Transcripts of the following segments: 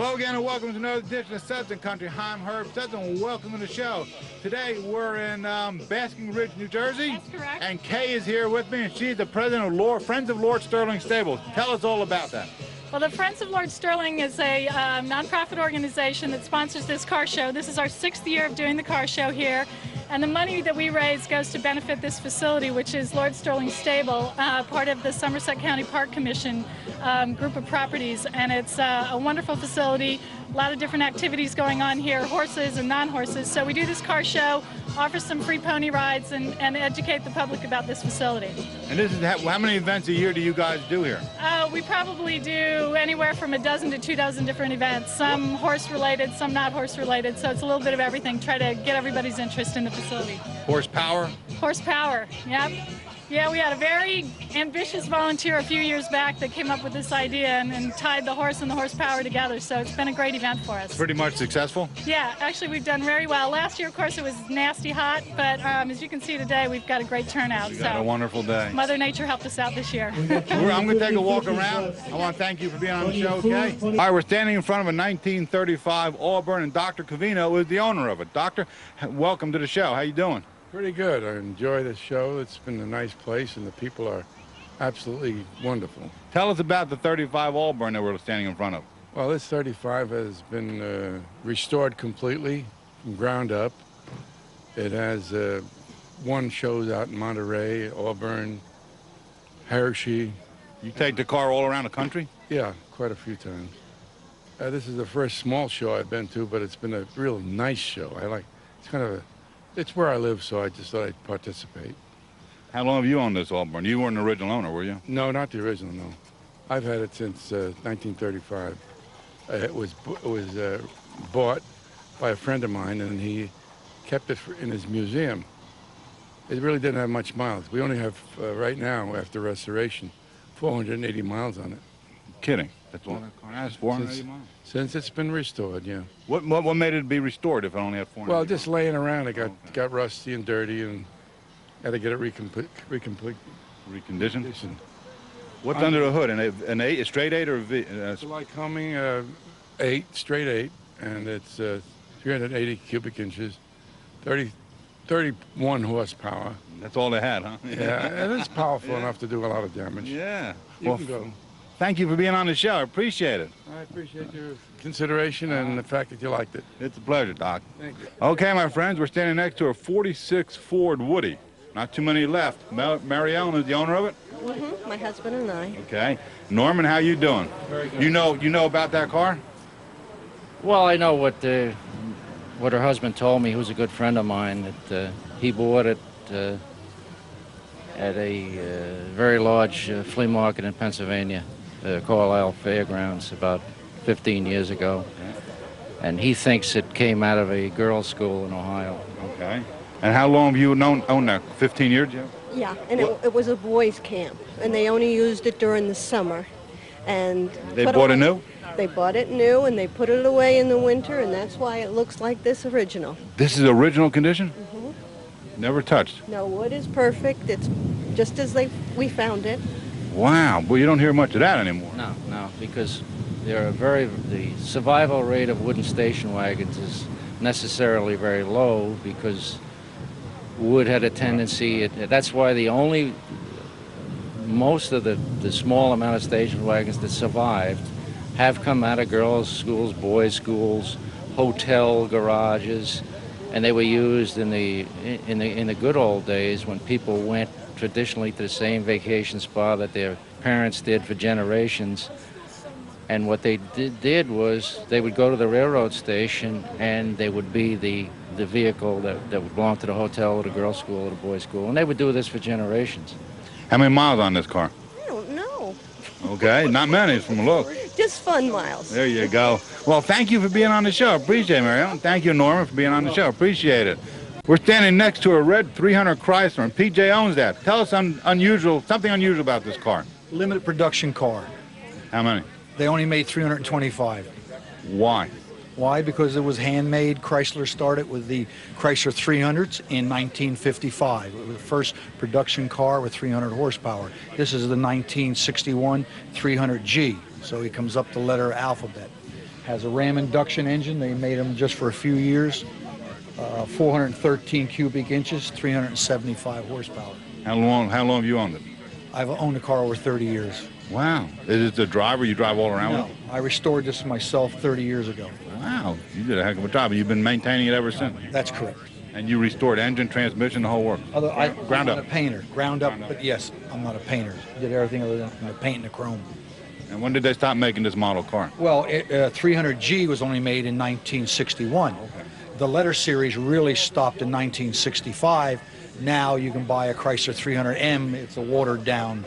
Hello again and welcome to another edition of Southern Country. I'm Herb Sutton and welcome to the show. Today we're in Basking Ridge, New Jersey. That's correct. And Kay is here with me and she's the president of Friends of Lord Stirling Stable. Tell us all about that. Well, the Friends of Lord Stirling is a nonprofit organization that sponsors this car show. This is our 6th year of doing the car show here. And the money that we raise goes to benefit this facility, which is Lord Stirling Stable, part of the Somerset County Park Commission group of properties. And it's a wonderful facility, a lot of different activities going on here, horses and non-horses. So we do this car show, offer some free pony rides, and educate the public about this facility. And this is how many events a year do you guys do here? We probably do anywhere from a dozen to 2 dozen different events, some horse-related, some not horse-related, so it's a little bit of everything. Try to get everybody's interest in the facility. Horsepower? Horsepower, yep. Yeah, we had a very ambitious volunteer a few years back that came up with this idea and tied the horse and the horsepower together, so it's been a great event for us. Pretty much successful? Yeah, actually we've done very well. Last year, of course, it was nasty hot, but as you can see today, we've got a great turnout. You got a wonderful day. Mother Nature helped us out this year. I'm going to take a walk around. I want to thank you for being on the show, okay? All right, we're standing in front of a 1935 Auburn, and Dr. Covino is the owner of it. Doctor, welcome to the show. How you doing? Pretty good. I enjoy this show. It's been a nice place, and the people are absolutely wonderful. Tell us about the 35 Auburn that we're standing in front of. Well, this 35 has been restored completely from ground up. It has won shows out in Monterey, Auburn, Hershey. You take the car all around the country? Yeah, quite a few times. This is the first small show I've been to, but it's been a real nice show. It's where I live, so I just thought I'd participate. How long have you owned this Auburn? You weren't the original owner, were you? No, not the original, no. I've had it since 1935. It was bought by a friend of mine, and he kept it in his museum. It really didn't have much miles. We only have, right now, after restoration, 480 miles on it. Kidding. That's all that car has, 480 miles? Since it's been restored, yeah. What made it be restored if it only had 400? Well, just laying around, it got rusty and dirty, and had to get it reconditioned. What's under the hood? A straight 8 or a V? It's like Humming 8, straight 8, and it's 380 cubic inches, 31 horsepower. That's all they had, huh? Yeah, and it's powerful enough to do a lot of damage. Yeah. You can go. Thank you for being on the show. I appreciate it. I appreciate your consideration and the fact that you liked it. It's a pleasure, Doc. Thank you. Okay, my friends, we're standing next to a 46 Ford Woody. Not too many left. Mary Ellen is the owner of it? Mm-hmm. My husband and I. Okay. Norman, how you doing? Very good. You know about that car? Well, I know what her husband told me. He was a good friend of mine. That he bought it at a very large flea market in Pennsylvania, Carlisle Fairgrounds, about 15 years ago. And he thinks it came out of a girls' school in Ohio. Okay. And how long have you owned that? 15 years, Joe? Yeah, and it was a boys' camp, and they only used it during the summer. And They bought it new? They bought it new, and they put it away in the winter, and that's why it looks like this original. This is original condition? Mm-hmm. Never touched? No, wood is perfect. It's just as we found it. Wow. Well, you don't hear much of that anymore. No, because the survival rate of wooden station wagons is necessarily very low because wood had a tendency, that's why most of the small amount of station wagons that survived have come out of girls' schools, boys' schools, hotel garages, and they were used in the good old days when people went traditionally to the same vacation spot that their parents did for generations. And what they did was they would go to the railroad station, and they would be the vehicle that would belong to the hotel or the girls' school or the boys' school. And they would do this for generations. How many miles on this car? I don't know. Okay, not many from the look. Just fun miles. There you go. Well, thank you for being on the show. Appreciate it, Mary Ellen. Thank you, Norman, for being on the show. Appreciate it. We're standing next to a red 300 Chrysler, and PJ owns that. Tell us something unusual about this car. Limited production car. How many? They only made 325. Why? Why? Because it was handmade. Chrysler started with the Chrysler 300s in 1955. It was the first production car with 300 horsepower. This is the 1961 300G, so it comes up the letter alphabet. Has a Ram induction engine. They made them just for a few years. 413 cubic inches, 375 horsepower. How long have you owned it? I've owned a car over 30 years. Wow. Is it the driver you drive all around No, with? I restored this myself 30 years ago. Wow. You did a heck of a job. You've been maintaining it ever since. That's correct. And you restored engine, transmission, the whole works. I'm Ground not up. a painter. Ground up, but yes, I'm not a painter. Did everything other than the paint and the chrome. And when did they stop making this model car? Well, 300G was only made in 1961. Okay. The letter series really stopped in 1965. Now you can buy a Chrysler 300M. It's a watered down.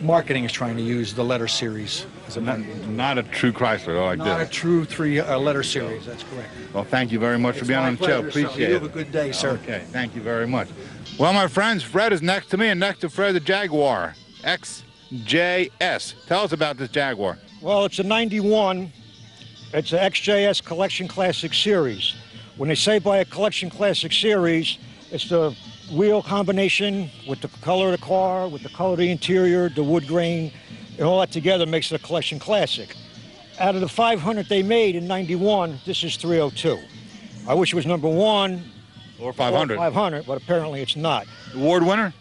Marketing is trying to use the letter series as a Not a true Chrysler like not a this. true letter series. That's correct. Well, thank you very much for It's being my on the show. pleasure, sir. Appreciate You it. have a good day, sir. Okay, thank you very much. Well, my friends, Fred is next to me, and next to Fred, the Jaguar XJS. Tell us about this Jaguar. Well, it's a 91. It's an XJS Collection Classic Series. When they say buy a Collection Classic Series, it's the wheel combination with the color of the car, with the color of the interior, the wood grain, and all that together makes it a Collection Classic. Out of the 500 they made in 91, this is 302. I wish it was number one. Or 500. 500, but apparently it's not. Award winner?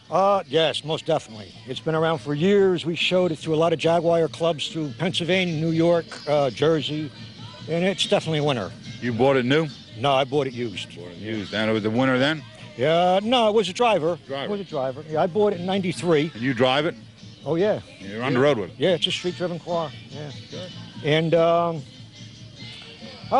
Yes, most definitely. It's been around for years. We showed it through a lot of Jaguar clubs through Pennsylvania, New York, Jersey, and it's definitely a winner. You bought it new? No, I bought it used. Used. And it was a winner then? Yeah, no, it was a driver. Driver. It was a driver. Yeah, I bought it in 93. And you drive it? Oh, yeah. You're on the road with it? Yeah, it's a street-driven car. Yeah. And I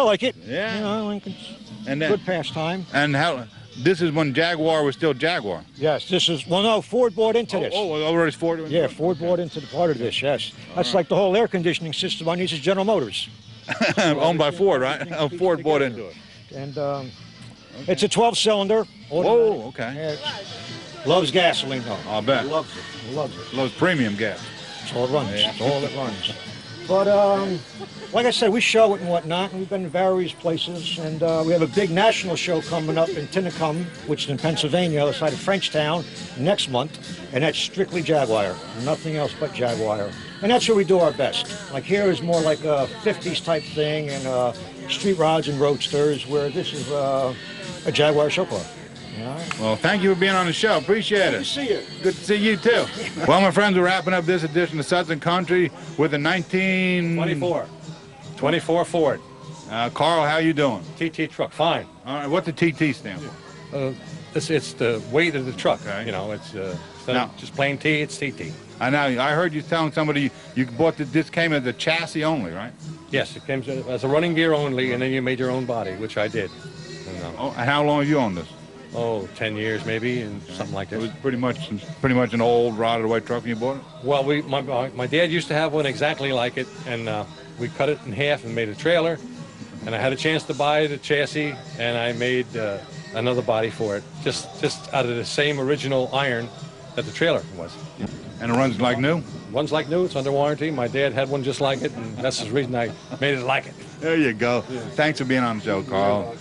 like it. Yeah. You know, I think it's And good pastime. And how? This is when Jaguar was still Jaguar. Yes, this is, well, no, Ford bought into this. Already Ford? Yeah, Ford bought into the part of this, yes. That's like the whole air conditioning system on these is General Motors. Owned by Ford, right? Oh, Ford bought into it. And it's a 12-cylinder. Whoa, okay. Yeah, loves gasoline, though. I'll bet. Loves it. Loves it. Loves premium gas. That's all it runs. Yeah. That's all it runs. But like I said, we show it and whatnot, and we've been to various places, and we have a big national show coming up in Tinicum, which is in Pennsylvania, other side of Frenchtown, next month, and that's strictly Jaguar, nothing else but Jaguar. And that's where we do our best. Like here is more like a 50s type thing, and street rods and roadsters, where this is a Jaguar show car. Well, thank you for being on the show. Appreciate it. Good to see you. Good to see you, too. Well, my friends, we're wrapping up this edition of Southern Country with a 24 Ford. Carl, how you doing? TT truck, fine. All right, what's the TT stand for? It's the weight of the truck. Okay. You know, it's Now- just plain T, it's TT. I heard you telling somebody you bought this came as a chassis only, right? Yes, it came as a running gear only, and then you made your own body, which I did. And, Oh, and how long have you owned this? 10 years maybe, and something like It was this. pretty much an old rotted away truck when you bought it? Well, my dad used to have one exactly like it, and we cut it in half and made a trailer. And I had a chance to buy the chassis, and I made another body for it, just out of the same original iron that the trailer was. And it runs like new? One's like new, it's under warranty. My dad had one just like it, and that's the reason I made it like it. There you go. Thanks for being on the show, Carl.